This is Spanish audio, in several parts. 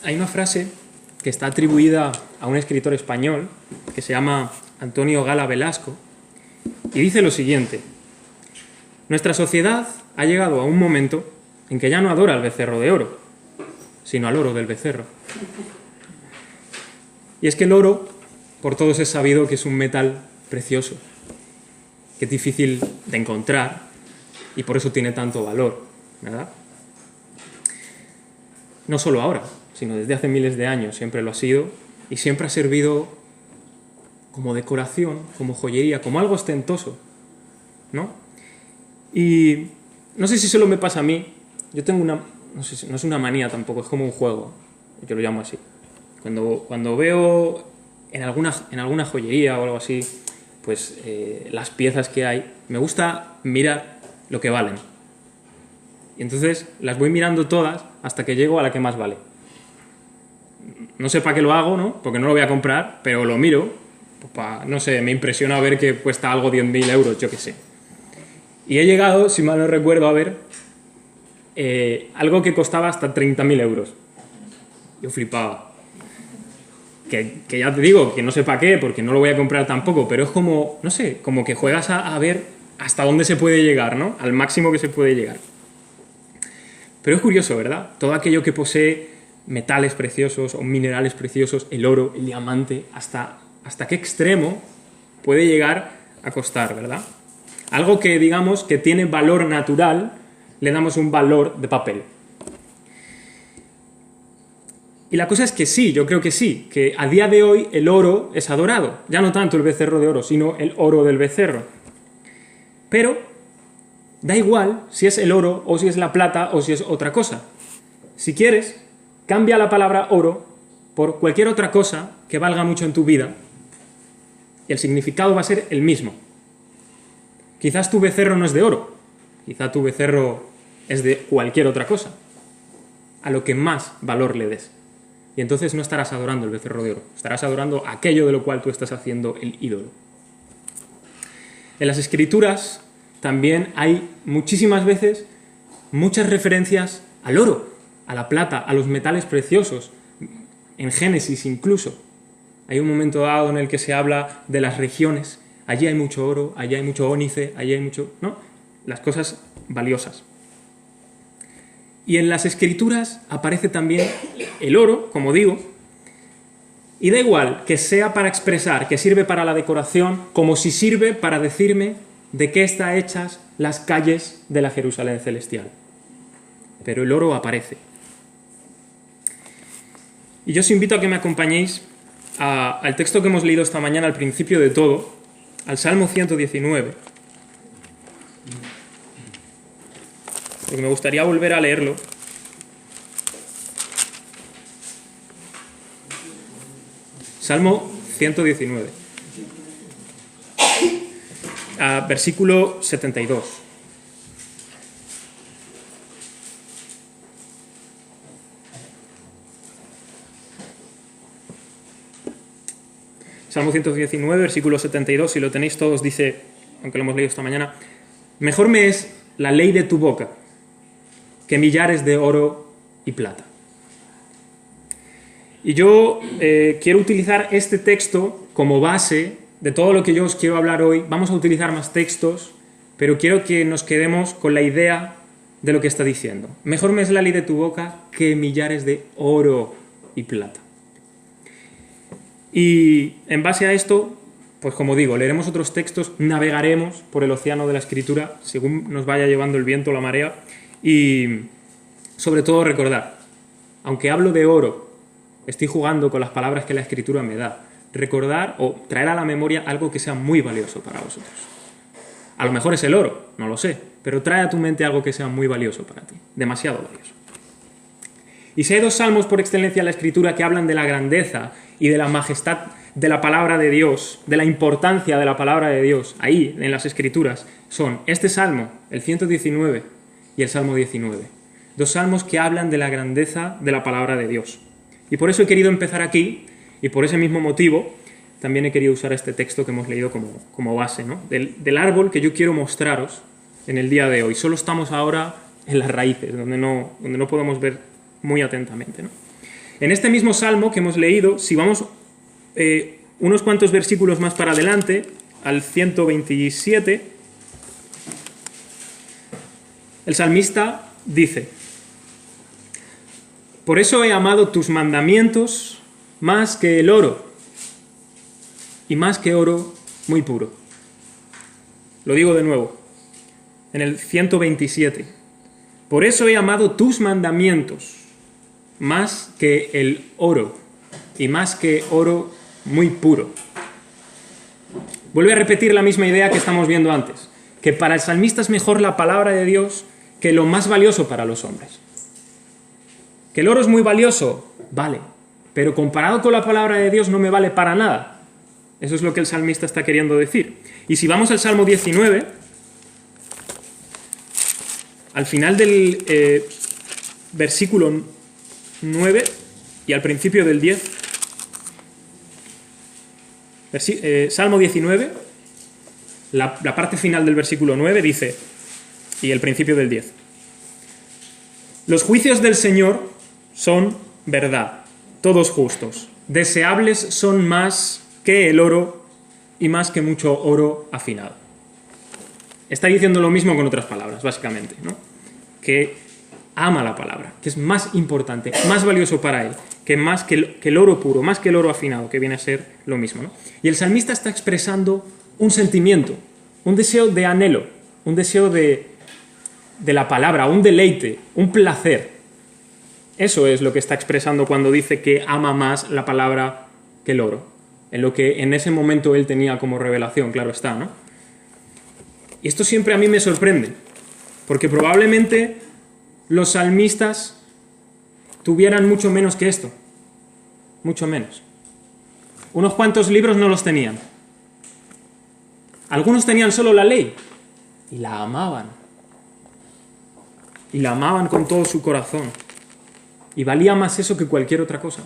Hay una frase que está atribuida a un escritor español que se llama Antonio Gala Velasco y dice lo siguiente: nuestra sociedad ha llegado a un momento en que ya no adora al becerro de oro, sino al oro del becerro. Y es que el oro, por todos es sabido que es un metal precioso, que es difícil de encontrar y por eso tiene tanto valor, ¿verdad? No solo ahora, sino desde hace miles de años siempre lo ha sido y siempre ha servido como decoración, como joyería, como algo ostentoso, ¿no? Y no sé si solo me pasa a mí, yo tengo una, no es una manía tampoco, es como un juego, yo lo llamo así. Cuando veo en alguna joyería o algo así, pues las piezas que hay, me gusta mirar lo que valen. Y entonces las voy mirando todas hasta que llego a la que más vale. No sé para qué lo hago, ¿no? Porque no lo voy a comprar, pero lo miro, pues no sé, me impresiona ver que cuesta algo 10.000 euros, yo qué sé. Y he llegado, si mal no recuerdo, a ver algo que costaba hasta 30.000 euros. Yo flipaba. Que ya te digo, que no sé para qué, porque no lo voy a comprar tampoco, pero es como, no sé, como que juegas a ver hasta dónde se puede llegar, ¿no? Al máximo que se puede llegar. Pero es curioso, ¿verdad? Todo aquello que posee metales preciosos o minerales preciosos, el oro, el diamante, hasta qué extremo puede llegar a costar, ¿verdad? Algo que digamos que tiene valor natural, le damos un valor de papel. Y la cosa es que sí, yo creo que sí, que a día de hoy el oro es adorado. Ya no tanto el becerro de oro, sino el oro del becerro. Pero da igual si es el oro o si es la plata o si es otra cosa. Si quieres, cambia la palabra oro por cualquier otra cosa que valga mucho en tu vida y el significado va a ser el mismo. Quizás tu becerro no es de oro, quizás tu becerro es de cualquier otra cosa, a lo que más valor le des. Y entonces no estarás adorando el becerro de oro, estarás adorando aquello de lo cual tú estás haciendo el ídolo. En las Escrituras también hay muchísimas veces muchas referencias al oro, a la plata, a los metales preciosos. En Génesis incluso hay un momento dado en el que se habla de las regiones. Allí hay mucho oro, allí hay mucho ónice, allí hay mucho, ¿no? Las cosas valiosas. Y en las Escrituras aparece también el oro, como digo, y da igual que sea para expresar, que sirve para la decoración, como si sirve para decirme de qué están hechas las calles de la Jerusalén celestial. Pero el oro aparece. Y yo os invito a que me acompañéis al texto que hemos leído esta mañana al principio de todo, al Salmo 119. Porque me gustaría volver a leerlo. Salmo 119. Versículo 72. Salmo 119, versículo 72, si lo tenéis todos, dice, aunque lo hemos leído esta mañana: mejor me es la ley de tu boca que millares de oro y plata. Y yo quiero utilizar este texto como base de todo lo que yo os quiero hablar hoy. Vamos a utilizar más textos, pero quiero que nos quedemos con la idea de lo que está diciendo. Mejor me es la ley de tu boca que millares de oro y plata. Y en base a esto, pues como digo, leeremos otros textos, navegaremos por el océano de la Escritura, según nos vaya llevando el viento o la marea, y sobre todo recordar, aunque hablo de oro, estoy jugando con las palabras que la Escritura me da. Recordar o traer a la memoria algo que sea muy valioso para vosotros. A lo mejor es el oro, no lo sé, pero trae a tu mente algo que sea muy valioso para ti, demasiado valioso. Y si hay dos salmos por excelencia en la Escritura que hablan de la grandeza y de la majestad de la palabra de Dios, de la importancia de la palabra de Dios, ahí en las Escrituras, son este salmo, el 119 y el Salmo 19. Dos salmos que hablan de la grandeza de la palabra de Dios. Y por eso he querido empezar aquí, y por ese mismo motivo también he querido usar este texto que hemos leído como base, ¿no? Del árbol que yo quiero mostraros en el día de hoy. Solo estamos ahora en las raíces, donde no podemos ver muy atentamente, ¿no? En este mismo salmo que hemos leído, si vamos unos cuantos versículos más para adelante, al 127, el salmista dice: por eso he amado tus mandamientos más que el oro, y más que oro muy puro. Lo digo de nuevo, en el 127. Por eso he amado tus mandamientos más que el oro, y más que oro muy puro. Vuelve a repetir la misma idea que estamos viendo antes, que para el salmista es mejor la palabra de Dios que lo más valioso para los hombres. Que el oro es muy valioso, vale, pero comparado con la palabra de Dios no me vale para nada. Eso es lo que el salmista está queriendo decir. Y si vamos al Salmo 19, al final del versículo 9 y al principio del 10, Salmo 19, la parte final del versículo 9 dice, y el principio del 10, los juicios del Señor son verdad, todos justos, deseables son más que el oro y más que mucho oro afinado. Está diciendo lo mismo con otras palabras, básicamente, ¿no? Que ama la palabra, que es más importante, más valioso para él, que el oro puro, más que el oro afinado, que viene a ser lo mismo, ¿no? Y el salmista está expresando un sentimiento, un deseo de anhelo, un deseo de la palabra, un deleite, un placer. Eso es lo que está expresando cuando dice que ama más la palabra que el oro, en lo que en ese momento él tenía como revelación, claro está, ¿no? Y esto siempre a mí me sorprende, porque probablemente los salmistas tuvieran mucho menos que esto, mucho menos. Unos cuantos libros no los tenían. Algunos tenían solo la ley y la amaban. Y la amaban con todo su corazón. Y valía más eso que cualquier otra cosa.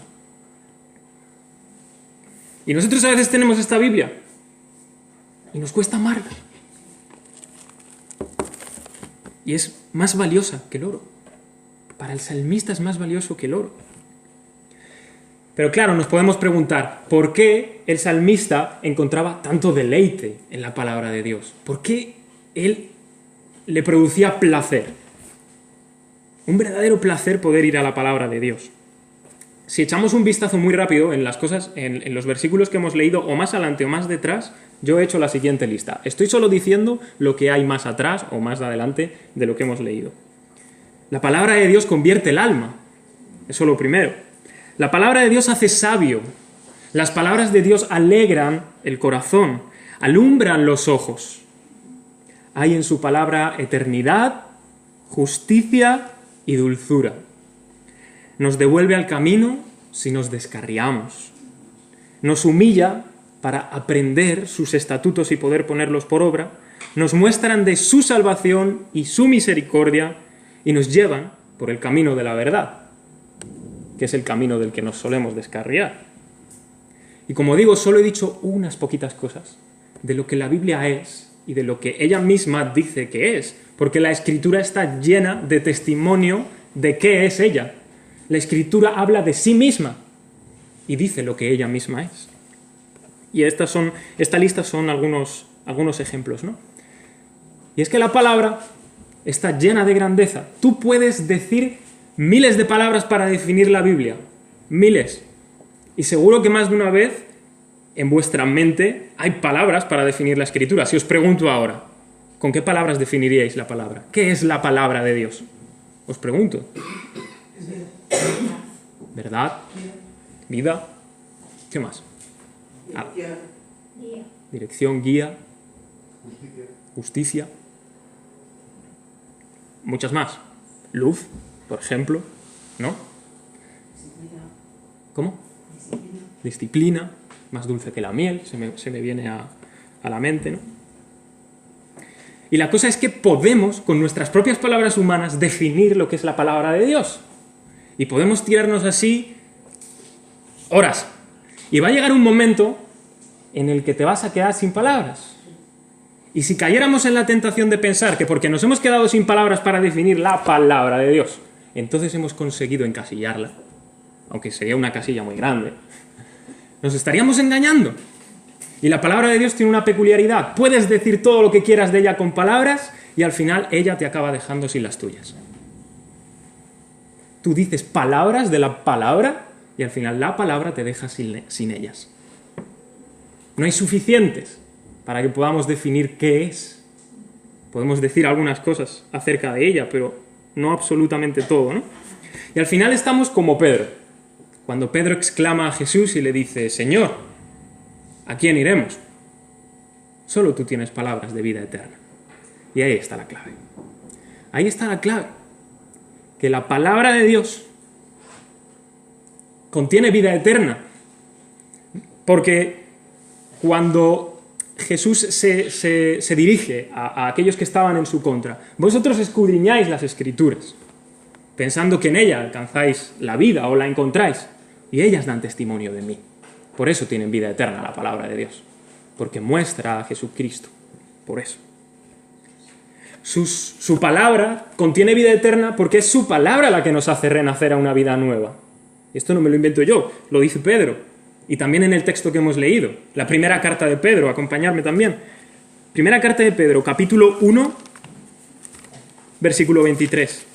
Y nosotros a veces tenemos esta Biblia y nos cuesta amarla. Y es más valiosa que el oro. Para el salmista es más valioso que el oro. Pero claro, nos podemos preguntar, ¿por qué el salmista encontraba tanto deleite en la palabra de Dios? ¿Por qué él le producía placer? Un verdadero placer poder ir a la palabra de Dios. Si echamos un vistazo muy rápido en las cosas, en los versículos que hemos leído, o más adelante o más detrás, yo he hecho la siguiente lista. Estoy solo diciendo lo que hay más atrás o más adelante de lo que hemos leído. La palabra de Dios convierte el alma. Eso es lo primero. La palabra de Dios hace sabio. Las palabras de Dios alegran el corazón, alumbran los ojos. Hay en su palabra eternidad, justicia y dulzura. Nos devuelve al camino si nos descarriamos. Nos humilla para aprender sus estatutos y poder ponerlos por obra. Nos muestran de su salvación y su misericordia y nos llevan por el camino de la verdad, que es el camino del que nos solemos descarriar. Y como digo, solo he dicho unas poquitas cosas de lo que la Biblia es y de lo que ella misma dice que es, porque la Escritura está llena de testimonio de qué es ella. La Escritura habla de sí misma y dice lo que ella misma es. Y esta lista son algunos ejemplos, ¿no? Y es que la palabra está llena de grandeza. Tú puedes decir miles de palabras para definir la Biblia, miles. Y seguro que más de una vez en vuestra mente hay palabras para definir la Escritura. Si os pregunto ahora, ¿con qué palabras definiríais la palabra? ¿Qué es la palabra de Dios? Os pregunto. ¿Verdad? ¿Vida? ¿Qué más? Dirección, guía, justicia. Muchas más. Luz, por ejemplo, ¿no? ¿Cómo? Disciplina, más dulce que la miel, se me viene a la mente, ¿no? Y la cosa es que podemos, con nuestras propias palabras humanas, definir lo que es la palabra de Dios. Y podemos tirarnos así horas. Y va a llegar un momento en el que te vas a quedar sin palabras. Y si cayéramos en la tentación de pensar que porque nos hemos quedado sin palabras para definir la palabra de Dios, entonces hemos conseguido encasillarla, aunque sería una casilla muy grande. Nos estaríamos engañando. Y la palabra de Dios tiene una peculiaridad. Puedes decir todo lo que quieras de ella con palabras y al final ella te acaba dejando sin las tuyas. Tú dices palabras de la palabra y al final la palabra te deja sin ellas. No hay suficientes para que podamos definir qué es. Podemos decir algunas cosas acerca de ella, pero no absolutamente todo, ¿no? Y al final estamos como Pedro. Cuando Pedro exclama a Jesús y le dice, Señor, ¿a quién iremos? Solo tú tienes palabras de vida eterna. Y ahí está la clave. Ahí está la clave. Que la palabra de Dios contiene vida eterna. Porque cuando Jesús se dirige a aquellos que estaban en su contra, vosotros escudriñáis las Escrituras, pensando que en ella alcanzáis la vida o la encontráis, y ellas dan testimonio de mí. Por eso tienen vida eterna la palabra de Dios, porque muestra a Jesucristo. Por eso. Su palabra contiene vida eterna porque es su palabra la que nos hace renacer a una vida nueva. Y esto no me lo invento yo, lo dice Pedro. Y también en el texto que hemos leído. La primera carta de Pedro, acompañadme también. Primera carta de Pedro, capítulo 1, versículo 23.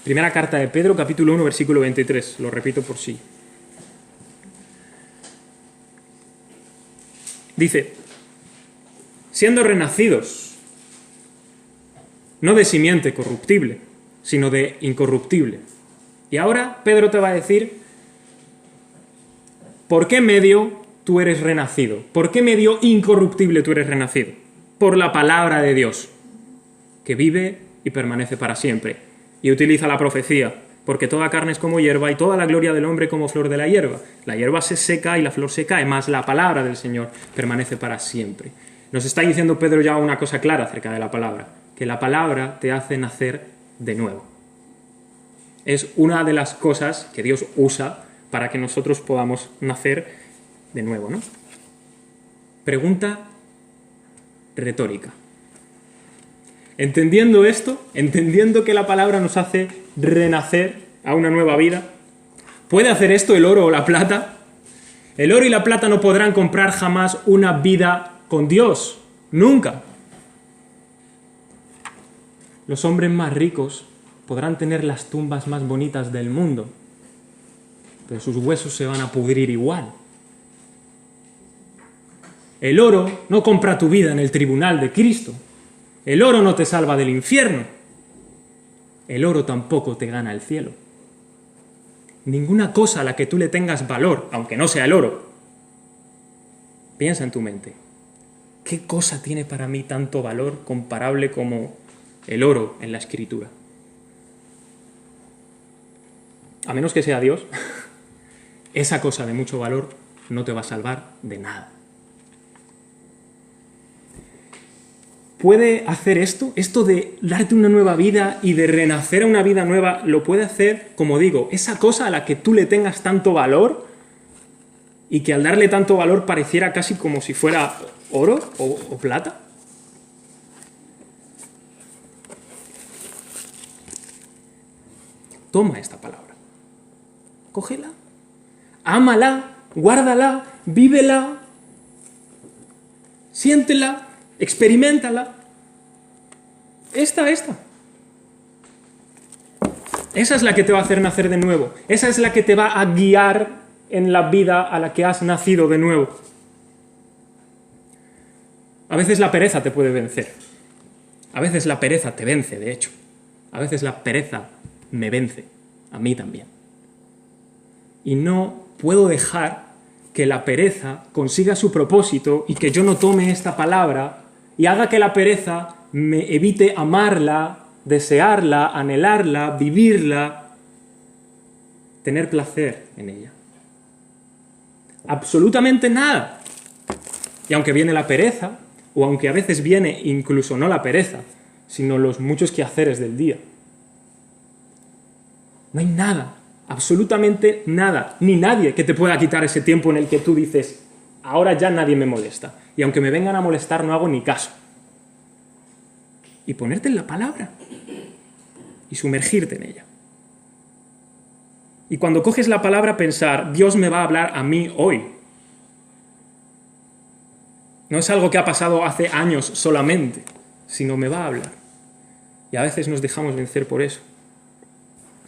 Primera carta de Pedro, capítulo 1, versículo 23. Lo repito por sí. Dice, siendo renacidos, no de simiente corruptible, sino de incorruptible. Y ahora Pedro te va a decir, ¿por qué medio tú eres renacido? ¿Por qué medio incorruptible tú eres renacido? Por la palabra de Dios, que vive y permanece para siempre. Y utiliza la profecía, porque toda carne es como hierba y toda la gloria del hombre como flor de la hierba. La hierba se seca y la flor se cae, mas la palabra del Señor permanece para siempre. Nos está diciendo Pedro ya una cosa clara acerca de la palabra, que la palabra te hace nacer de nuevo. Es una de las cosas que Dios usa para que nosotros podamos nacer de nuevo, ¿no? Pregunta retórica. Entendiendo esto, entendiendo que la palabra nos hace renacer a una nueva vida, ¿puede hacer esto el oro o la plata? El oro y la plata no podrán comprar jamás una vida con Dios, nunca. Los hombres más ricos podrán tener las tumbas más bonitas del mundo, pero sus huesos se van a pudrir igual. El oro no compra tu vida en el tribunal de Cristo. El oro no te salva del infierno. El oro tampoco te gana el cielo. Ninguna cosa a la que tú le tengas valor, aunque no sea el oro. Piensa en tu mente. ¿Qué cosa tiene para mí tanto valor comparable como el oro en la Escritura? A menos que sea Dios, esa cosa de mucho valor no te va a salvar de nada. ¿Puede hacer esto? Esto de darte una nueva vida y de renacer a una vida nueva, ¿lo puede hacer, como digo, esa cosa a la que tú le tengas tanto valor y que al darle tanto valor pareciera casi como si fuera oro o plata? Toma esta palabra, cógela, ámala, guárdala, vívela, siéntela, experiméntala. Esta. Esa es la que te va a hacer nacer de nuevo. Esa es la que te va a guiar en la vida a la que has nacido de nuevo. A veces la pereza te puede vencer. A veces la pereza te vence, de hecho. A veces la pereza me vence. A mí también. Y no puedo dejar que la pereza consiga su propósito y que yo no tome esta palabra y haga que la pereza me evite amarla, desearla, anhelarla, vivirla, tener placer en ella. Absolutamente nada. Y aunque viene la pereza, o aunque a veces viene incluso no la pereza, sino los muchos quehaceres del día, no hay nada absolutamente nada, ni nadie que te pueda quitar ese tiempo en el que tú dices, ahora ya nadie me molesta, y aunque me vengan a molestar no hago ni caso. Y ponerte en la palabra y sumergirte en ella. Y cuando coges la palabra pensar, Dios me va a hablar a mí hoy. No es algo que ha pasado hace años solamente, sino me va a hablar. Y a veces nos dejamos vencer por eso.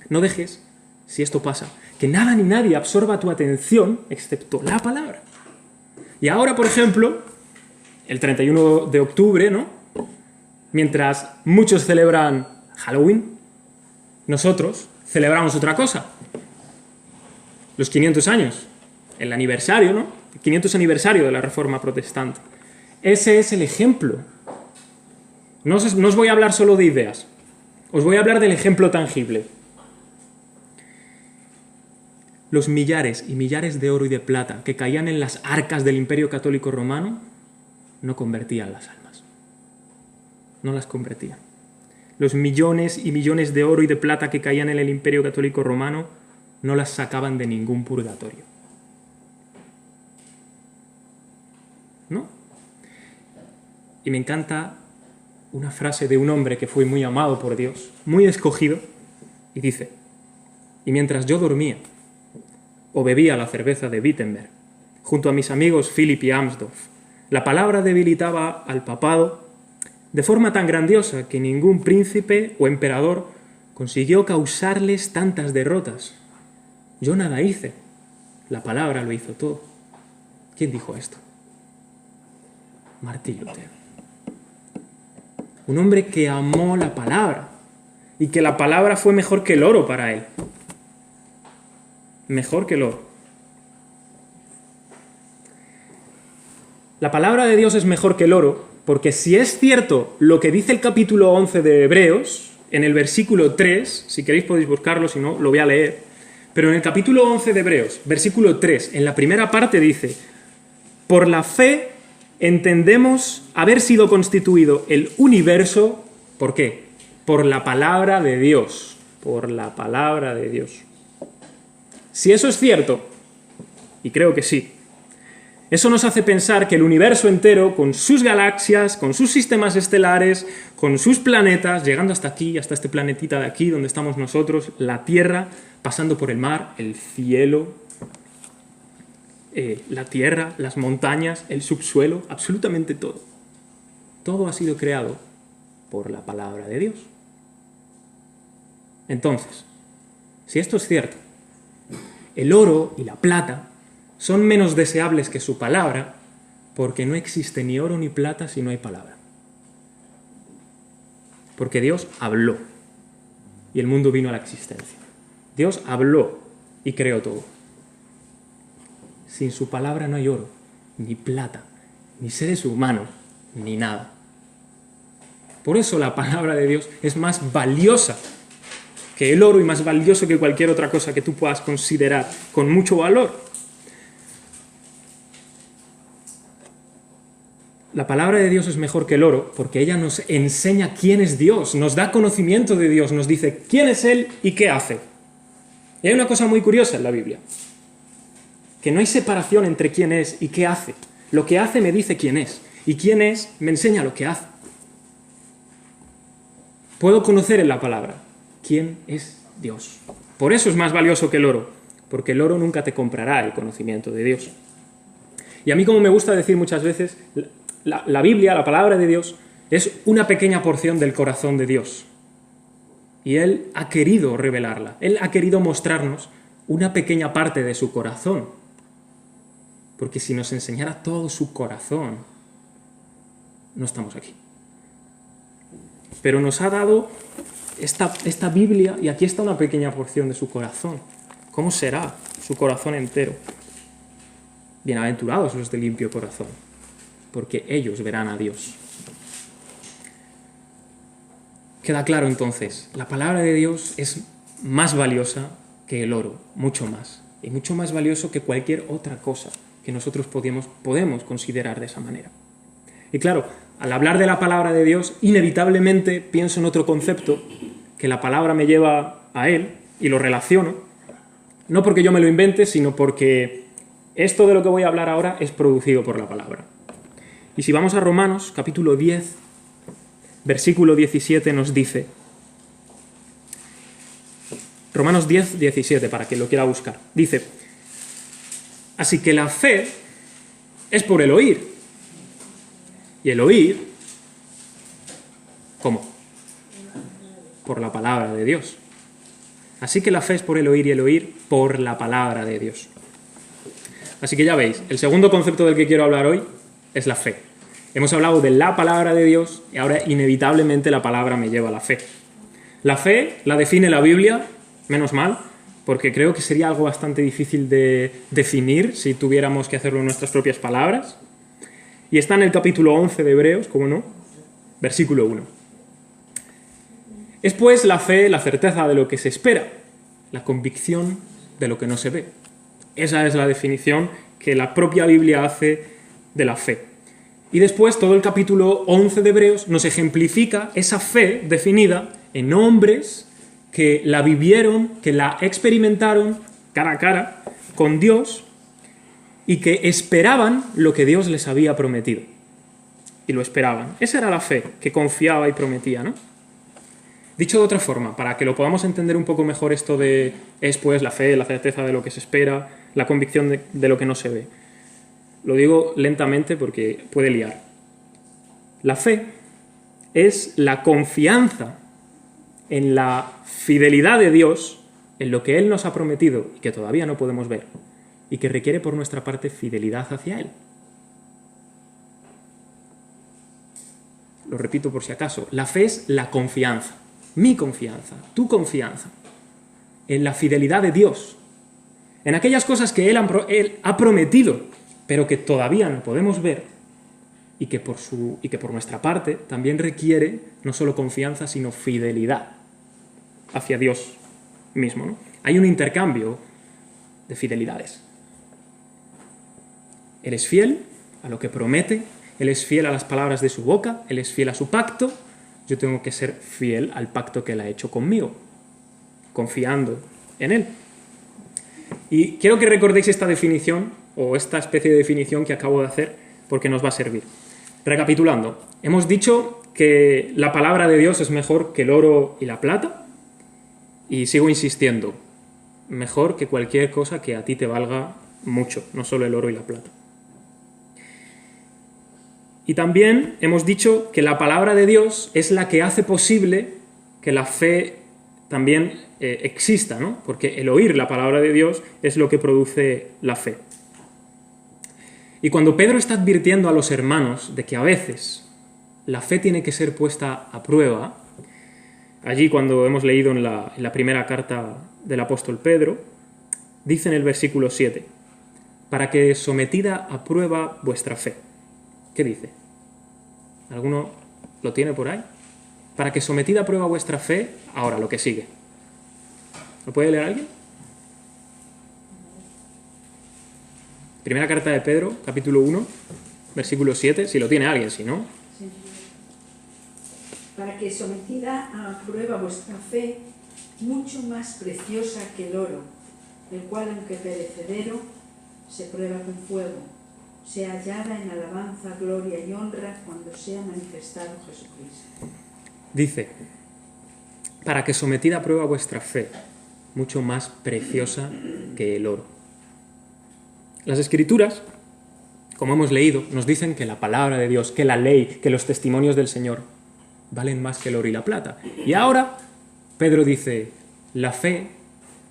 No dejes, si esto pasa, que nada ni nadie absorba tu atención excepto la palabra. Y ahora, por ejemplo, el 31 de octubre, ¿no? Mientras muchos celebran Halloween, nosotros celebramos otra cosa. Los 500 años, el aniversario, ¿no? El 500 aniversario de la Reforma Protestante. Ese es el ejemplo. No os voy a hablar solo de ideas, os voy a hablar del ejemplo tangible. Los millares y millares de oro y de plata que caían en las arcas del Imperio Católico Romano no convertían las almas. No las convertían. Los millones y millones de oro y de plata que caían en el Imperio Católico Romano no las sacaban de ningún purgatorio. ¿No? Y me encanta una frase de un hombre que fue muy amado por Dios, muy escogido, y dice, y mientras yo dormía, o bebía la cerveza de Wittenberg, junto a mis amigos Philipp y Amsdorf, la palabra debilitaba al papado de forma tan grandiosa que ningún príncipe o emperador consiguió causarles tantas derrotas. Yo nada hice, la palabra lo hizo todo. ¿Quién dijo esto? Martín Lutero. Un hombre que amó la palabra y que la palabra fue mejor que el oro para él. Mejor que el oro. La palabra de Dios es mejor que el oro porque si es cierto lo que dice el capítulo 11 de Hebreos, en el versículo 3, si queréis podéis buscarlo, si no lo voy a leer, pero en el capítulo 11 de Hebreos, versículo 3, en la primera parte dice, por la fe entendemos haber sido constituido el universo, ¿por qué? Por la palabra de Dios, por la palabra de Dios. Si eso es cierto, y creo que sí, eso nos hace pensar que el universo entero, con sus galaxias, con sus sistemas estelares, con sus planetas, llegando hasta aquí, hasta este planetita de aquí donde estamos nosotros, la Tierra, pasando por el mar, el cielo, la tierra, las montañas, el subsuelo, absolutamente todo. Todo ha sido creado por la palabra de Dios. Entonces, si esto es cierto, el oro y la plata son menos deseables que su palabra porque no existe ni oro ni plata si no hay palabra. Porque Dios habló y el mundo vino a la existencia. Dios habló y creó todo. Sin su palabra no hay oro, ni plata, ni seres humanos, ni nada. Por eso la palabra de Dios es más valiosa que el oro y más valioso que cualquier otra cosa que tú puedas considerar con mucho valor. La palabra de Dios es mejor que el oro porque ella nos enseña quién es Dios, nos da conocimiento de Dios, nos dice quién es Él y qué hace. Y hay una cosa muy curiosa en la Biblia, que no hay separación entre quién es y qué hace. Lo que hace me dice quién es, y quién es me enseña lo que hace. Puedo conocer en la palabra quién es Dios. Por eso es más valioso que el oro, porque el oro nunca te comprará el conocimiento de Dios. Y a mí, como me gusta decir muchas veces, la Biblia, la palabra de Dios, es una pequeña porción del corazón de Dios. Y Él ha querido revelarla, Él ha querido mostrarnos una pequeña parte de su corazón. Porque si nos enseñara todo su corazón, no estamos aquí. Pero nos ha dado esta Biblia y aquí está una pequeña porción de su corazón. ¿Cómo será su corazón entero? Bienaventurados los de limpio corazón, porque ellos verán a Dios. Queda claro entonces, la palabra de Dios es más valiosa que el oro, mucho más, y mucho más valioso que cualquier otra cosa que nosotros podemos considerar de esa manera. Y claro, al hablar de la palabra de Dios, inevitablemente pienso en otro concepto, que la palabra me lleva a él, y lo relaciono, No porque yo me lo invente, sino porque esto de lo que voy a hablar ahora es producido por la palabra. Y si vamos a Romanos, capítulo 10, versículo 17 nos dice, Romanos 10, 17, para quien lo quiera buscar, dice, así que la fe es por el oír, y el oír, ¿cómo? Por la palabra de Dios. Así que la fe es por el oír y el oír por la palabra de Dios. Así que ya veis, el segundo concepto del que quiero hablar hoy es la fe. Hemos hablado de la palabra de Dios y ahora inevitablemente la palabra me lleva a la fe. La fe la define la Biblia, menos mal, porque creo que sería algo bastante difícil de definir si tuviéramos que hacerlo en nuestras propias palabras. Y está en el capítulo 11 de Hebreos, ¿cómo no? Versículo 1. Es pues la fe, la certeza de lo que se espera, la convicción de lo que no se ve. Esa es la definición que la propia Biblia hace de la fe. Y después todo el capítulo 11 de Hebreos nos ejemplifica esa fe definida en hombres que la vivieron, que la experimentaron cara a cara con Dios y que esperaban lo que Dios les había prometido. Y lo esperaban. Esa era la fe que confiaba y prometía, ¿no? Dicho de otra forma, para que lo podamos entender un poco mejor esto de es pues la fe, la certeza de lo que se espera, la convicción de lo que no se ve. Lo digo lentamente porque puede liar. La fe es la confianza en la fidelidad de Dios, en lo que Él nos ha prometido y que todavía no podemos ver, y que requiere por nuestra parte fidelidad hacia Él. Lo repito por si acaso, la fe es la confianza. Mi confianza, tu confianza, en la fidelidad de Dios, en aquellas cosas que Él ha prometido, pero que todavía no podemos ver, y que por nuestra parte también requiere no solo confianza, sino fidelidad hacia Dios mismo, ¿no? Hay un intercambio de fidelidades. Él es fiel a lo que promete, Él es fiel a las palabras de su boca, Él es fiel a su pacto. Yo tengo que ser fiel al pacto que Él ha hecho conmigo, confiando en Él. Y quiero que recordéis esta definición, o esta especie de definición que acabo de hacer, porque nos va a servir. Recapitulando, hemos dicho que la palabra de Dios es mejor que el oro y la plata, y sigo insistiendo, mejor que cualquier cosa que a ti te valga mucho, no solo el oro y la plata. Y también hemos dicho que la palabra de Dios es la que hace posible que la fe también exista, ¿no? Porque el oír la palabra de Dios es lo que produce la fe. Y cuando Pedro está advirtiendo a los hermanos de que a veces la fe tiene que ser puesta a prueba, allí cuando hemos leído en la primera carta del apóstol Pedro, dice en el versículo 7, para que sometida a prueba vuestra fe. ¿Qué dice? ¿Alguno lo tiene por ahí? Para que sometida a prueba vuestra fe, ahora lo que sigue. ¿Lo puede leer alguien? Primera carta de Pedro, capítulo 1, versículo 7, si lo tiene alguien, si no. Sí. Para que sometida a prueba vuestra fe, mucho más preciosa que el oro, el cual aunque perecedero, se prueba con fuego, sea hallada en alabanza, gloria y honra cuando sea manifestado Jesucristo. Dice, para que sometida a prueba vuestra fe, mucho más preciosa que el oro. Las Escrituras, como hemos leído, nos dicen que la palabra de Dios, que la ley, que los testimonios del Señor valen más que el oro y la plata. Y ahora Pedro dice, la fe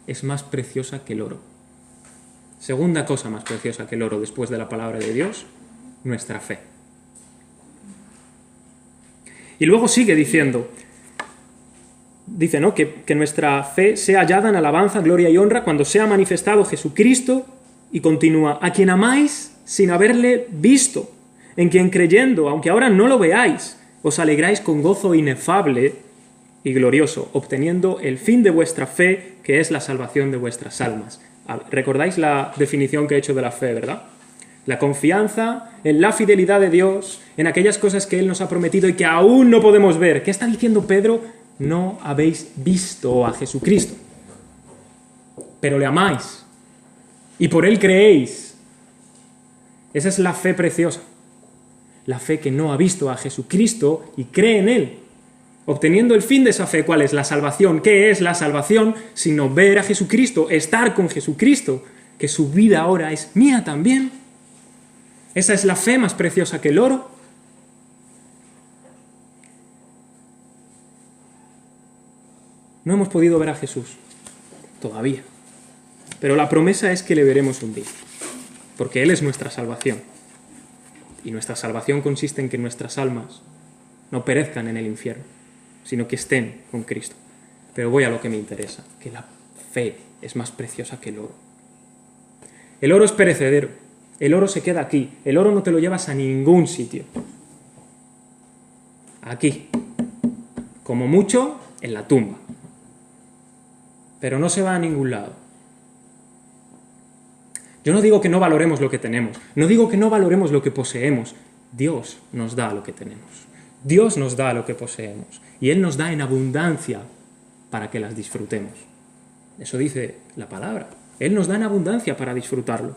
es más preciosa que el oro. Segunda cosa más preciosa que el oro después de la palabra de Dios, nuestra fe. Y luego sigue diciendo, dice, ¿no?, que nuestra fe sea hallada en alabanza, gloria y honra cuando sea manifestado Jesucristo, y continúa, a quien amáis sin haberle visto, en quien creyendo, aunque ahora no lo veáis, os alegráis con gozo inefable y glorioso, obteniendo el fin de vuestra fe, que es la salvación de vuestras almas. ¿Recordáis la definición que he hecho de la fe, verdad? La confianza en la fidelidad de Dios, en aquellas cosas que Él nos ha prometido y que aún no podemos ver. ¿Qué está diciendo Pedro? No habéis visto a Jesucristo. pero le amáis y por él creéis. Esa es la fe preciosa. La fe que no ha visto a Jesucristo y cree en él. Obteniendo el fin de esa fe, ¿cuál es? La salvación. ¿Qué es la salvación? Sino ver a Jesucristo, estar con Jesucristo, que su vida ahora es mía también. Esa es la fe más preciosa que el oro. No hemos podido ver a Jesús todavía, pero la promesa es que le veremos un día, porque Él es nuestra salvación. Y nuestra salvación consiste en que nuestras almas no perezcan en el infierno, sino que estén con Cristo. Pero voy a lo que me interesa, que la fe es más preciosa que el oro. El oro es perecedero, el oro se queda aquí, el oro no te lo llevas a ningún sitio. Aquí, como mucho, en la tumba. Pero no se va a ningún lado. Yo no digo que no valoremos lo que tenemos, no digo que no valoremos lo que poseemos. Dios nos da lo que tenemos. Dios nos da lo que poseemos. Y Él nos da en abundancia para que las disfrutemos. Eso dice la palabra. Él nos da en abundancia para disfrutarlo.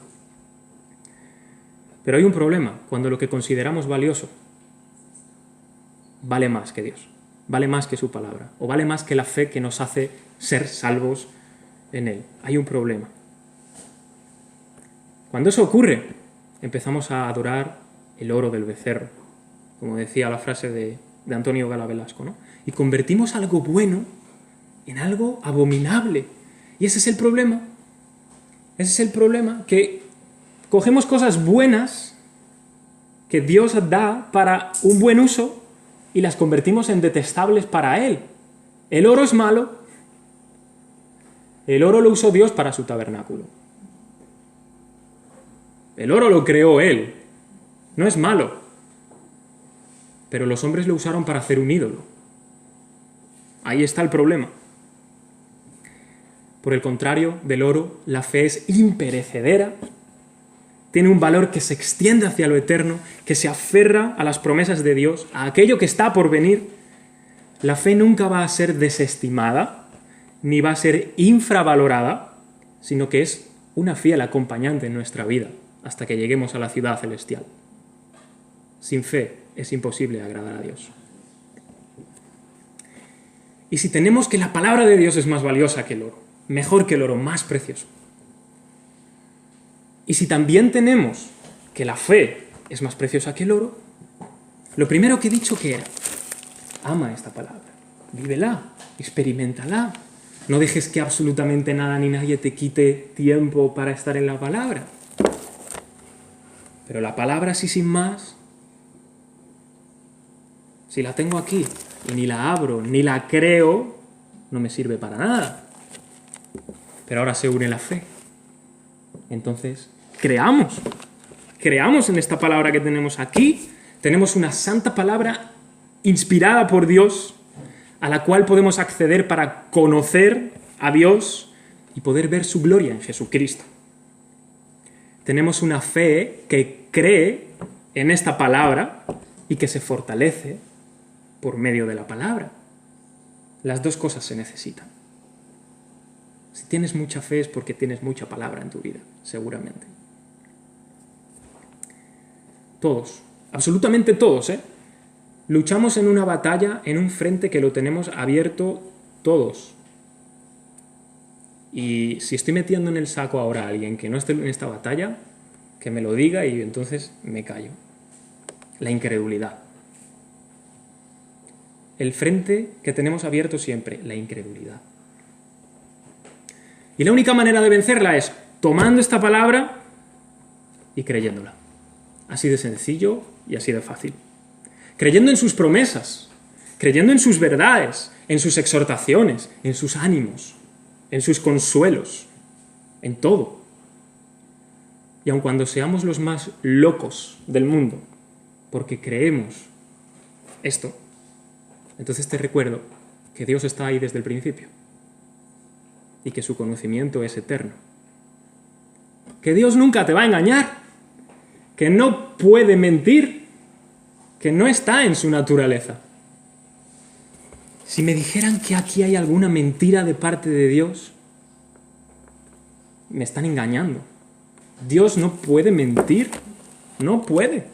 Pero hay un problema, cuando lo que consideramos valioso vale más que Dios, vale más que su palabra, o vale más que la fe que nos hace ser salvos en Él. Hay un problema. Cuando eso ocurre, empezamos a adorar el oro del becerro, como decía la frase de Antonio Gala Velasco, ¿no? Y convertimos algo bueno en algo abominable. Y ese es el problema. Ese es el problema, que cogemos cosas buenas que Dios da para un buen uso y las convertimos en detestables para Él. El oro es malo. El oro lo usó Dios para su tabernáculo. El oro lo creó Él. No es malo. Pero los hombres lo usaron para hacer un ídolo. Ahí está el problema. Por el contrario del oro, la fe es imperecedera, tiene un valor que se extiende hacia lo eterno, que se aferra a las promesas de Dios, a aquello que está por venir. La fe nunca va a ser desestimada, ni va a ser infravalorada, sino que es una fiel acompañante en nuestra vida, hasta que lleguemos a la ciudad celestial. Sin fe es imposible agradar a Dios. Y si tenemos que la palabra de Dios es más valiosa que el oro, mejor que el oro, más precioso, y si también tenemos que la fe es más preciosa que el oro, lo primero que he dicho que era, ama esta palabra, vívela, experiméntala, no dejes que absolutamente nada ni nadie te quite tiempo para estar en la palabra. Pero la palabra así sin más, si la tengo aquí y ni la abro, ni la creo, no me sirve para nada. Pero ahora se une la fe. Entonces, creamos en esta palabra que tenemos aquí. Tenemos una santa palabra inspirada por Dios, a la cual podemos acceder para conocer a Dios y poder ver su gloria en Jesucristo. Tenemos una fe que cree en esta palabra y que se fortalece por medio de la palabra. Las dos cosas se necesitan. Si tienes mucha fe es porque tienes mucha palabra en tu vida, seguramente. Todos, absolutamente todos, luchamos en una batalla, en un frente que lo tenemos abierto todos. Y si estoy metiendo en el saco ahora a alguien que no esté en esta batalla, que me lo diga y entonces me callo. La incredulidad. El frente que tenemos abierto siempre, la incredulidad. Y la única manera de vencerla es tomando esta palabra y creyéndola. Así de sencillo y así de fácil. Creyendo en sus promesas, creyendo en sus verdades, en sus exhortaciones, en sus ánimos, en sus consuelos, en todo. Y aun cuando seamos los más locos del mundo, porque creemos esto, entonces te recuerdo que Dios está ahí desde el principio y que su conocimiento es eterno. Que Dios nunca te va a engañar, que no puede mentir, que no está en su naturaleza. Si me dijeran que aquí hay alguna mentira de parte de Dios, me están engañando. Dios no puede mentir, no puede.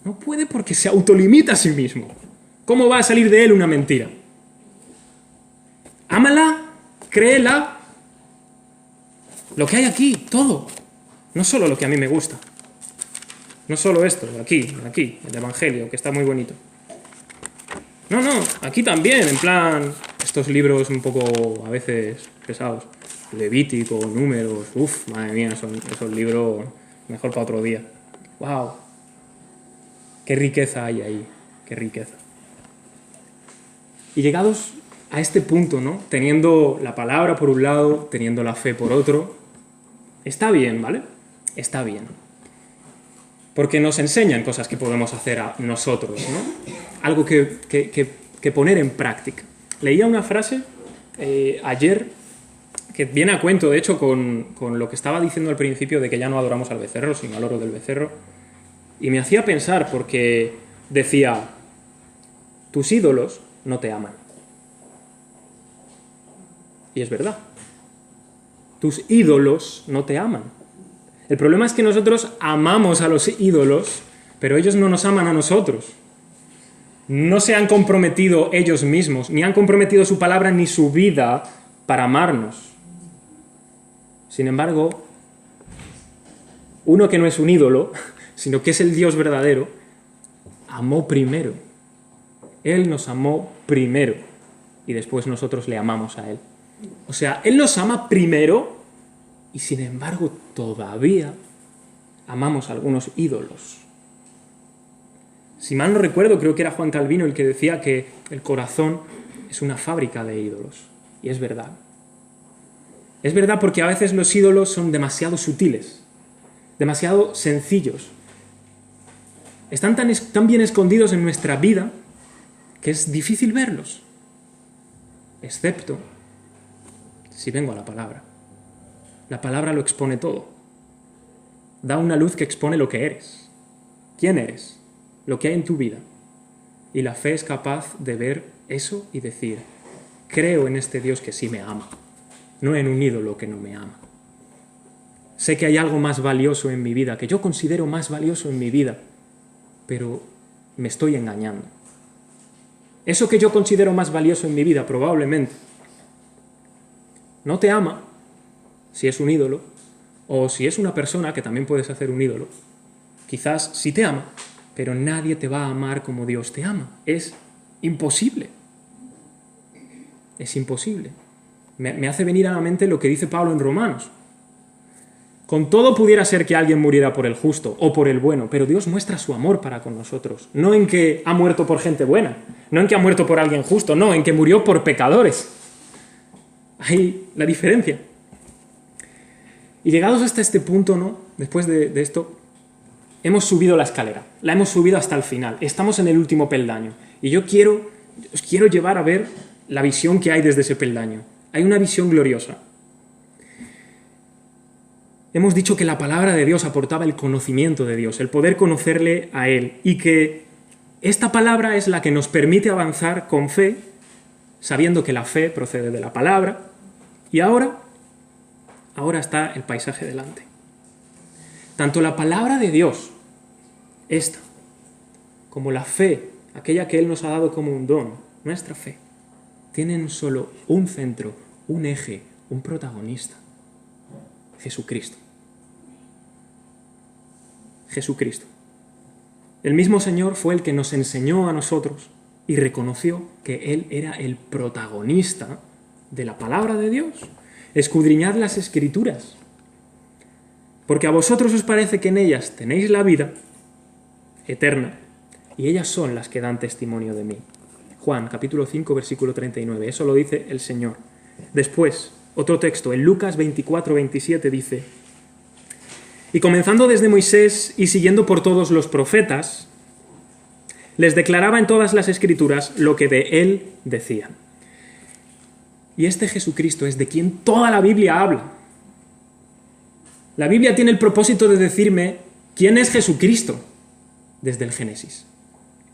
No puede porque se autolimita a sí mismo. ¿Cómo va a salir de él una mentira? Ámala, créela. Lo que hay aquí, todo. No solo lo que a mí me gusta. No solo esto, aquí, el Evangelio, que está muy bonito. No, aquí también, en plan, estos libros un poco, a veces, pesados. Levítico, Números, madre mía, esos libros mejor para otro día. ¡Wow! ¡Qué riqueza hay ahí! ¡Qué riqueza! Y llegados a este punto, ¿no? Teniendo la palabra por un lado, teniendo la fe por otro, está bien, ¿vale? Está bien. Porque nos enseñan cosas que podemos hacer a nosotros, ¿no? Algo que poner en práctica. Leía una frase ayer que viene a cuento, de hecho, con lo que estaba diciendo al principio de que ya no adoramos al becerro, sino al oro del becerro. Y me hacía pensar porque decía, tus ídolos no te aman. Y es verdad. Tus ídolos no te aman. El problema es que nosotros amamos a los ídolos, pero ellos no nos aman a nosotros. No se han comprometido ellos mismos, ni han comprometido su palabra ni su vida para amarnos. Sin embargo, uno que no es un ídolo, sino que es el Dios verdadero, amó primero. Él nos amó primero y después nosotros le amamos a Él. O sea, Él nos ama primero y sin embargo todavía amamos a algunos ídolos. Si mal no recuerdo, creo que era Juan Calvino el que decía que el corazón es una fábrica de ídolos. Y es verdad. Es verdad porque a veces los ídolos son demasiado sutiles, demasiado sencillos. Están tan bien escondidos en nuestra vida que es difícil verlos. Excepto si vengo a la palabra. La palabra lo expone todo. Da una luz que expone lo que eres. ¿Quién eres? Lo que hay en tu vida. Y la fe es capaz de ver eso y decir, creo en este Dios que sí me ama, no en un ídolo que no me ama. Sé que hay algo más valioso en mi vida, que yo considero más valioso en mi vida, pero me estoy engañando. Eso que yo considero más valioso en mi vida probablemente no te ama si es un ídolo, o si es una persona que también puedes hacer un ídolo. Quizás sí te ama, pero nadie te va a amar como Dios te ama. Es imposible. Es imposible. Me hace venir a la mente lo que dice Pablo en Romanos. Con todo pudiera ser que alguien muriera por el justo o por el bueno, pero Dios muestra su amor para con nosotros. No en que ha muerto por gente buena, no en que ha muerto por alguien justo, no, en que murió por pecadores. Ahí la diferencia. Y llegados hasta este punto, ¿no? Después de esto, hemos subido la escalera, la hemos subido hasta el final, estamos en el último peldaño. Y os quiero llevar a ver la visión que hay desde ese peldaño. Hay una visión gloriosa. Hemos dicho que la palabra de Dios aportaba el conocimiento de Dios, el poder conocerle a Él, y que esta palabra es la que nos permite avanzar con fe, sabiendo que la fe procede de la palabra, y ahora está el paisaje delante. Tanto la palabra de Dios, esta, como la fe, aquella que Él nos ha dado como un don, nuestra fe, tienen solo un centro, un eje, un protagonista: Jesucristo. Jesucristo. El mismo Señor fue el que nos enseñó a nosotros y reconoció que Él era el protagonista de la palabra de Dios. Escudriñad las Escrituras, porque a vosotros os parece que en ellas tenéis la vida eterna, y ellas son las que dan testimonio de mí. Juan, capítulo 5, versículo 39, eso lo dice el Señor. Después, otro texto, en Lucas 24, 27 dice: y comenzando desde Moisés y siguiendo por todos los profetas, les declaraba en todas las Escrituras lo que de Él decían. Y este Jesucristo es de quien toda la Biblia habla. La Biblia tiene el propósito de decirme quién es Jesucristo desde el Génesis.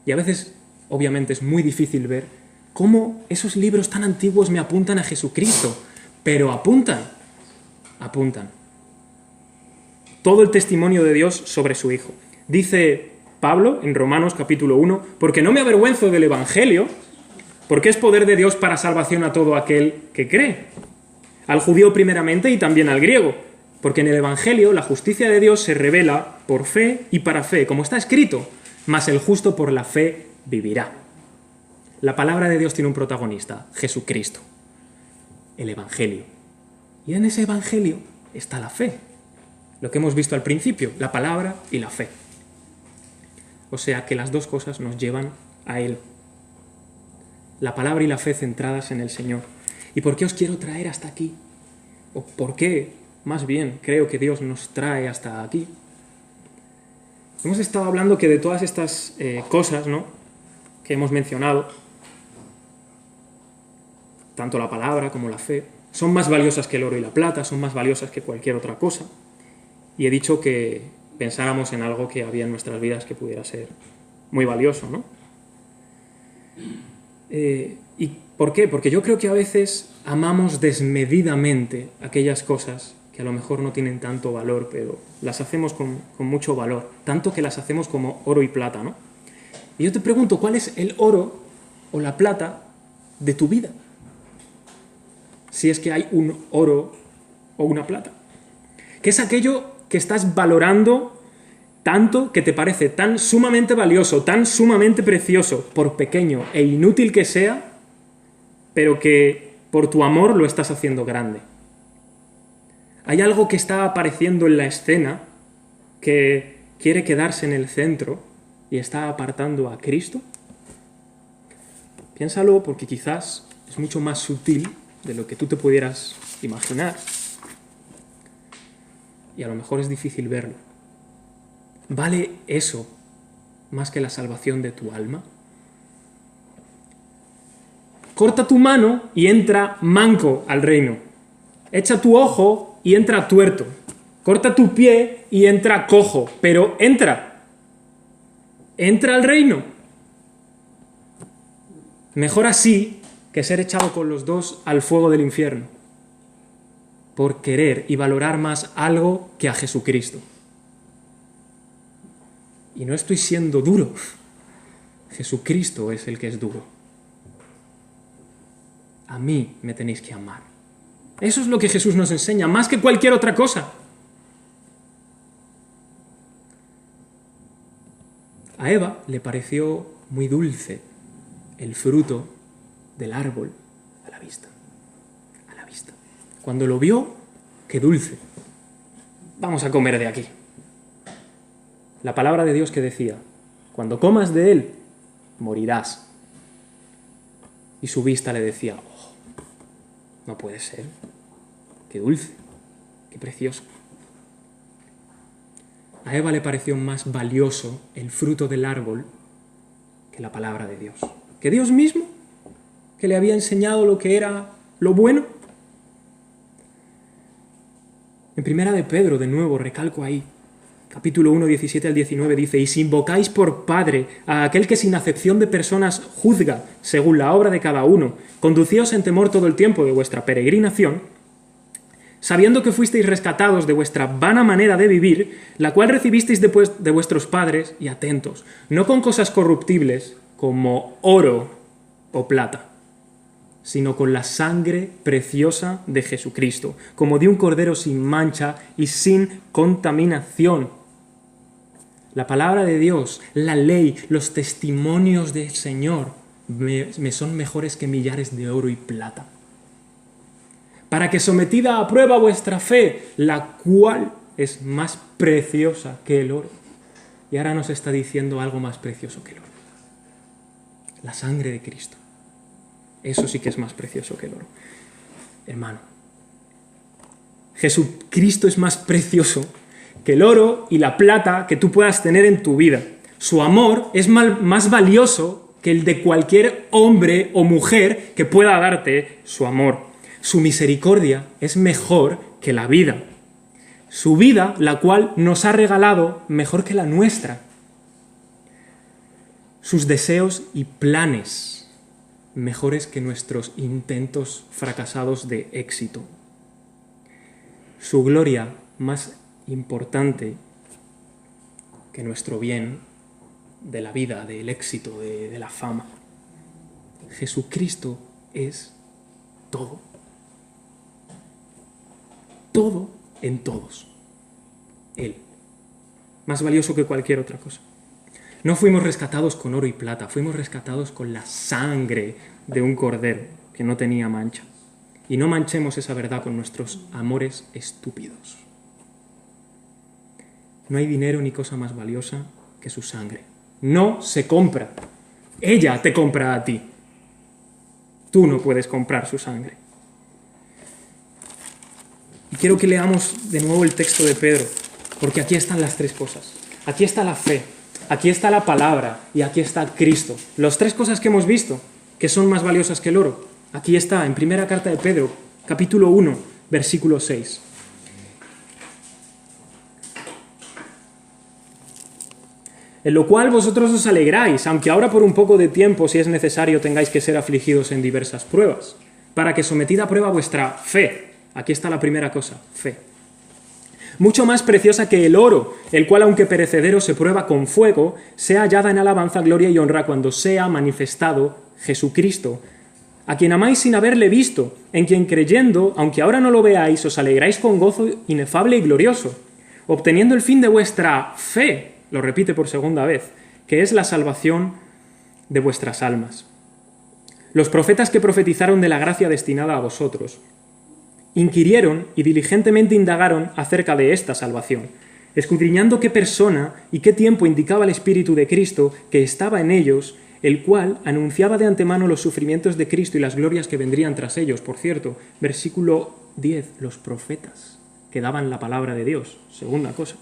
Y a veces, obviamente, es muy difícil ver cómo esos libros tan antiguos me apuntan a Jesucristo, pero apuntan. Todo el testimonio de Dios sobre su Hijo. Dice Pablo en Romanos capítulo 1, porque no me avergüenzo del Evangelio, porque es poder de Dios para salvación a todo aquel que cree, al judío primeramente y también al griego, porque en el Evangelio la justicia de Dios se revela por fe y para fe, como está escrito, mas el justo por la fe vivirá. La palabra de Dios tiene un protagonista, Jesucristo, el Evangelio. Y en ese Evangelio está la fe, lo que hemos visto al principio, la palabra y la fe. O sea que las dos cosas nos llevan a Él. La palabra y la fe centradas en el Señor. ¿Y por qué os quiero traer hasta aquí? ¿O por qué, más bien, creo que Dios nos trae hasta aquí? Hemos estado hablando que de todas estas cosas, ¿no?, que hemos mencionado, tanto la palabra como la fe, son más valiosas que el oro y la plata, son más valiosas que cualquier otra cosa. Y he dicho que pensáramos en algo que había en nuestras vidas que pudiera ser muy valioso, ¿no? ¿Y por qué? Porque yo creo que a veces amamos desmedidamente aquellas cosas que a lo mejor no tienen tanto valor, pero las hacemos con mucho valor, tanto que las hacemos como oro y plata, ¿no? Y yo te pregunto, ¿cuál es el oro o la plata de tu vida? Si es que hay un oro o una plata. ¿Qué es aquello que estás valorando tanto, que te parece tan sumamente valioso, tan sumamente precioso, por pequeño e inútil que sea, pero que por tu amor lo estás haciendo grande? ¿Hay algo que está apareciendo en la escena que quiere quedarse en el centro y está apartando a Cristo? Piénsalo, porque quizás es mucho más sutil de lo que tú te pudieras imaginar. Y a lo mejor es difícil verlo. ¿Vale eso más que la salvación de tu alma? Corta tu mano y entra manco al reino. Echa tu ojo y entra tuerto. Corta tu pie y entra cojo. Pero entra. Entra al reino. Mejor así que ser echado con los dos al fuego del infierno, por querer y valorar más algo que a Jesucristo. Y no estoy siendo duro. Jesucristo es el que es duro. A mí me tenéis que amar. Eso es lo que Jesús nos enseña, más que cualquier otra cosa. A Eva le pareció muy dulce el fruto del árbol a la vista. Cuando lo vio, qué dulce. Vamos a comer de aquí. La palabra de Dios que decía, cuando comas de él, morirás. Y su vista le decía, oh, no puede ser. Qué dulce, qué precioso. A Eva le pareció más valioso el fruto del árbol que la palabra de Dios. Que Dios mismo, que le había enseñado lo que era lo bueno. En primera de Pedro, de nuevo, recalco ahí, capítulo 1, 17 al 19, dice, y si invocáis por Padre a aquel que sin acepción de personas juzga según la obra de cada uno, conducíos en temor todo el tiempo de vuestra peregrinación, sabiendo que fuisteis rescatados de vuestra vana manera de vivir, la cual recibisteis de vuestros padres, y atentos, no con cosas corruptibles como oro o plata, sino con la sangre preciosa de Jesucristo, como de un cordero sin mancha y sin contaminación. La palabra de Dios, la ley, los testimonios del Señor me son mejores que millares de oro y plata. Para que sometida a prueba vuestra fe, la cual es más preciosa que el oro. Y ahora nos está diciendo algo más precioso que el oro. La sangre de Cristo. Eso sí que es más precioso que el oro. Hermano, Jesucristo es más precioso que el oro y la plata que tú puedas tener en tu vida. Su amor es más valioso que el de cualquier hombre o mujer que pueda darte su amor. Su misericordia es mejor que la vida. Su vida, la cual nos ha regalado, mejor que la nuestra. Sus deseos y planes mejores que nuestros intentos fracasados de éxito. Su gloria más importante que nuestro bien de la vida, del éxito, de la fama. Jesucristo es todo. Todo en todos. Él. Más valioso que cualquier otra cosa. No fuimos rescatados con oro y plata, fuimos rescatados con la sangre de un cordero que no tenía mancha. Y no manchemos esa verdad con nuestros amores estúpidos. No hay dinero ni cosa más valiosa que su sangre. No se compra. Ella te compra a ti. Tú no puedes comprar su sangre. Y quiero que leamos de nuevo el texto de Pedro, porque aquí están las tres cosas. Aquí está la fe, aquí está la palabra y aquí está Cristo. Las tres cosas que hemos visto, que son más valiosas que el oro. Aquí está, en primera carta de Pedro, capítulo 1, versículo 6. En lo cual vosotros os alegráis, aunque ahora por un poco de tiempo, si es necesario, tengáis que ser afligidos en diversas pruebas, para que sometida a prueba vuestra fe. Aquí está la primera cosa, fe. Mucho más preciosa que el oro, el cual, aunque perecedero, se prueba con fuego, sea hallada en alabanza, gloria y honra cuando sea manifestado Jesucristo, a quien amáis sin haberle visto, en quien creyendo, aunque ahora no lo veáis, os alegráis con gozo inefable y glorioso, obteniendo el fin de vuestra fe, lo repite por segunda vez, que es la salvación de vuestras almas. Los profetas que profetizaron de la gracia destinada a vosotros, inquirieron y diligentemente indagaron acerca de esta salvación, escudriñando qué persona y qué tiempo indicaba el Espíritu de Cristo que estaba en ellos, el cual anunciaba de antemano los sufrimientos de Cristo y las glorias que vendrían tras ellos. Por cierto, versículo 10, los profetas que daban la palabra de Dios, segunda cosa.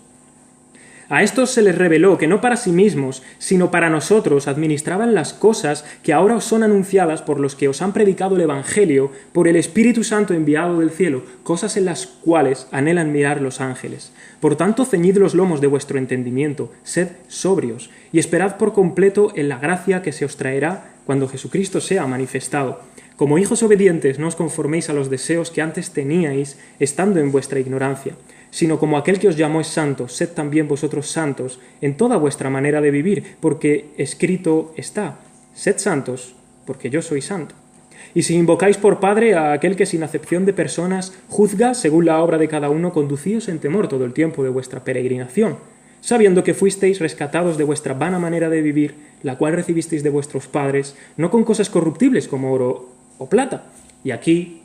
A estos se les reveló que no para sí mismos, sino para nosotros administraban las cosas que ahora os son anunciadas por los que os han predicado el Evangelio por el Espíritu Santo enviado del cielo, cosas en las cuales anhelan mirar los ángeles. Por tanto, ceñid los lomos de vuestro entendimiento, sed sobrios, y esperad por completo en la gracia que se os traerá cuando Jesucristo sea manifestado. Como hijos obedientes, no os conforméis a los deseos que antes teníais, estando en vuestra ignorancia, sino como aquel que os llamó es santo, sed también vosotros santos en toda vuestra manera de vivir, porque escrito está, sed santos, porque yo soy santo. Y si invocáis por Padre a aquel que sin acepción de personas juzga según la obra de cada uno, conducíos en temor todo el tiempo de vuestra peregrinación, sabiendo que fuisteis rescatados de vuestra vana manera de vivir, la cual recibisteis de vuestros padres, no con cosas corruptibles como oro o plata. Y aquí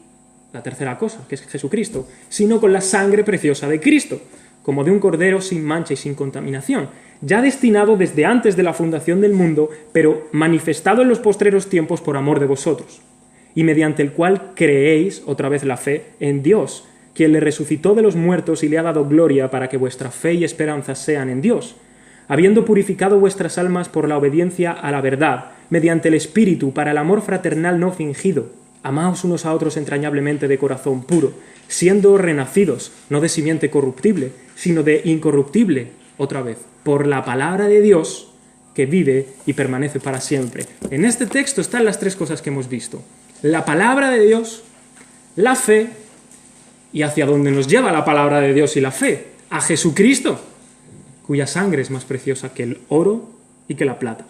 la tercera cosa, que es Jesucristo, sino con la sangre preciosa de Cristo, como de un cordero sin mancha y sin contaminación, ya destinado desde antes de la fundación del mundo, pero manifestado en los postreros tiempos por amor de vosotros, y mediante el cual creéis, otra vez la fe, en Dios, quien le resucitó de los muertos y le ha dado gloria para que vuestra fe y esperanza sean en Dios, habiendo purificado vuestras almas por la obediencia a la verdad, mediante el Espíritu, para el amor fraternal no fingido. Amaos unos a otros entrañablemente de corazón puro, siendo renacidos, no de simiente corruptible, sino de incorruptible, otra vez, por la palabra de Dios, que vive y permanece para siempre. En este texto están las tres cosas que hemos visto. La palabra de Dios, la fe, y hacia dónde nos lleva la palabra de Dios y la fe, a Jesucristo, cuya sangre es más preciosa que el oro y que la plata.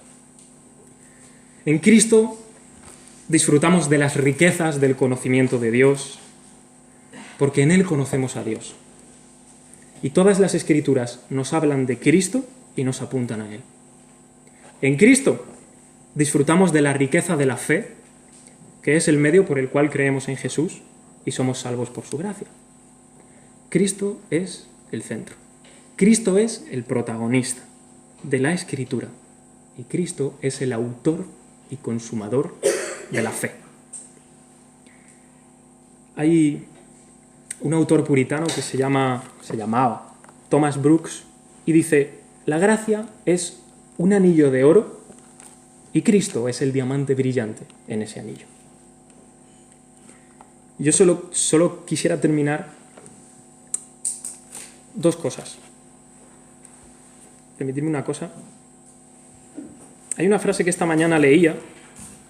En Cristo disfrutamos de las riquezas del conocimiento de Dios, porque en Él conocemos a Dios. Y todas las Escrituras nos hablan de Cristo y nos apuntan a Él. En Cristo disfrutamos de la riqueza de la fe, que es el medio por el cual creemos en Jesús y somos salvos por su gracia. Cristo es el centro. Cristo es el protagonista de la Escritura. Y Cristo es el autor y consumador de la fe. Hay un autor puritano que se llamaba Thomas Brooks y dice: la gracia es un anillo de oro y Cristo es el diamante brillante en ese anillo. Yo solo quisiera terminar dos cosas. Permitidme una cosa. Hay una frase que esta mañana leía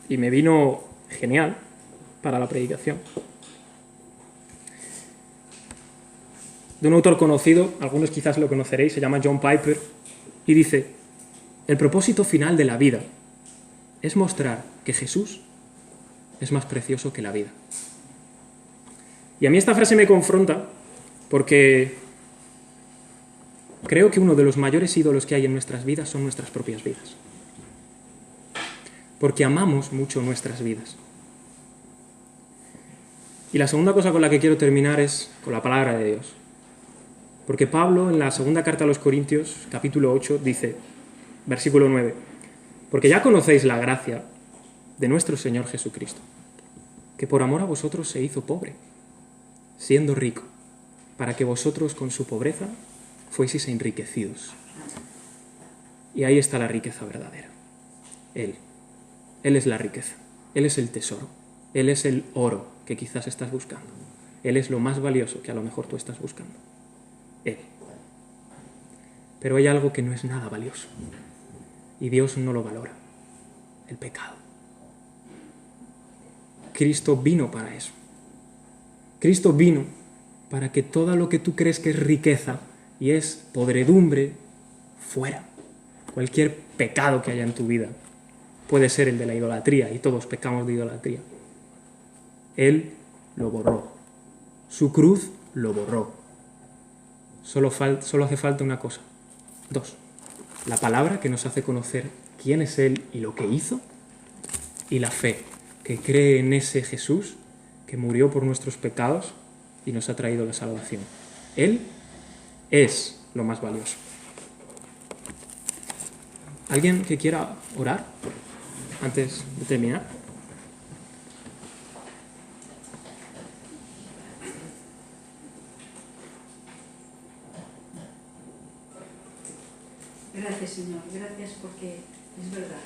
y me vino genial para la predicación. De un autor conocido, algunos quizás lo conoceréis, se llama John Piper, y dice: el propósito final de la vida es mostrar que Jesús es más precioso que la vida. Y a mí esta frase me confronta porque creo que uno de los mayores ídolos que hay en nuestras vidas son nuestras propias vidas. Porque amamos mucho nuestras vidas. Y la segunda cosa con la que quiero terminar es con la palabra de Dios. Porque Pablo, en la segunda carta a los Corintios, capítulo 8, dice, versículo 9, porque ya conocéis la gracia de nuestro Señor Jesucristo, que por amor a vosotros se hizo pobre, siendo rico, para que vosotros con su pobreza fueseis enriquecidos. Y ahí está la riqueza verdadera. Él es la riqueza, Él es el tesoro, Él es el oro que quizás estás buscando, Él es lo más valioso que a lo mejor tú estás buscando. Él. Pero hay algo que no es nada valioso y Dios no lo valora: el pecado. Cristo vino para eso. Cristo vino para que todo lo que tú crees que es riqueza y es podredumbre, fuera. Cualquier pecado que haya en tu vida puede ser el de la idolatría, y todos pecamos de idolatría. Él lo borró. Su cruz lo borró. Solo hace falta una cosa. 2. La palabra que nos hace conocer quién es Él y lo que hizo. Y la fe que cree en ese Jesús que murió por nuestros pecados y nos ha traído la salvación. Él es lo más valioso. ¿Alguien que quiera orar antes de terminar? Gracias, Señor, gracias porque es verdad.